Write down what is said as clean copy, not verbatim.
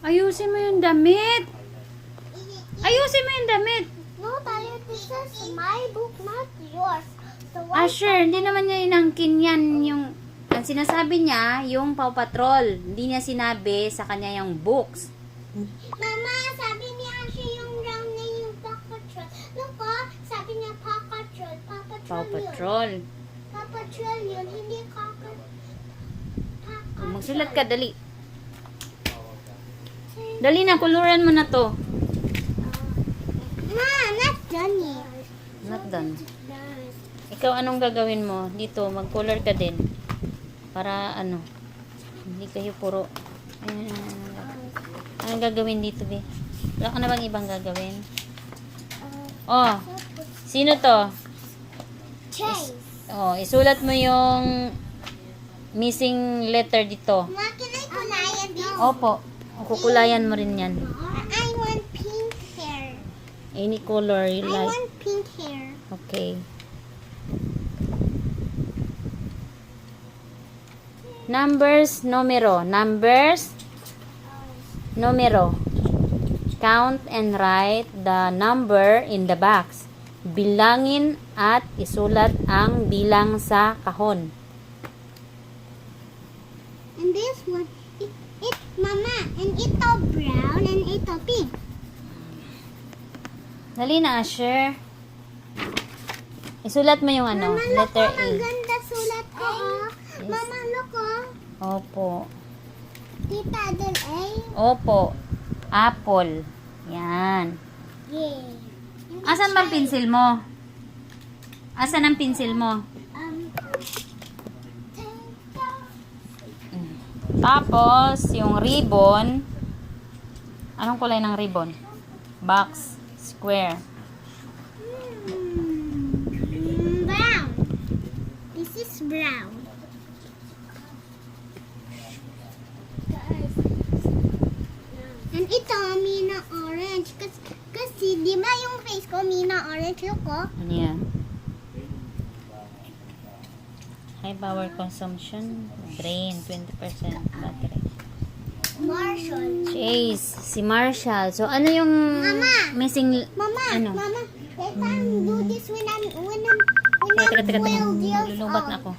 Ayusin mo yung damit. Ayusin mo yung damit. No, Tayo, this is my book, not yours. So Asher, hindi naman niya inangkin yan. Ang sinasabi niya, yung Paw Patrol. Hindi niya sinabi sa kanya yung books. Mama, sabi niya Asher yung round na yung Paw Patrol. Look, sabi niya Paw Patrol. Paw Patrol Paw yun. Patrol. Paw Patrol yun, hindi Paw Patrol. Magsulat ka, dali. Dali na, kuluran mo na to. Ma, not done yet. Not done. Ikaw, anong gagawin mo? Dito, mag-color ka din. Para, hindi kayo puro. Anong gagawin dito, be? Wala ka na bang ibang gagawin? Oh, sino to? Chase. Oh, isulat mo yung missing letter dito. Ma, can I kulayan this? Opo, kukulayan mo rin yan. I want pink hair. Any color you I like. want pink hair. Okay. Numbers, numero. Numbers, numero. Count and write the number in the box. Bilangin at isulat ang bilang sa kahon. And this one, Mama, and ito brown and ito pink. Dali na, Asher. Isulat mo yung Mama, look, letter A. ang ganda sulat ko, Yes. Mama, look, Opo. Tita, then A. Opo. Apple. Yan. Yay. Asan ba ang pencil mo? Asan ang pencil mo? Tapos, yung ribbon. Anong kulay ng ribbon? Box. Square. Brown. This is brown. And ito, Mina orange. Kasi, di ba yung face ko, Mina orange, look, Ano yan? High power consumption. Drain. 20% battery. Marshall. Chase. Si Marshall. So, ano yung Mama! missing... Mama, Ano? Mama, let time do this when I'm Teka, will this lulubat na ako.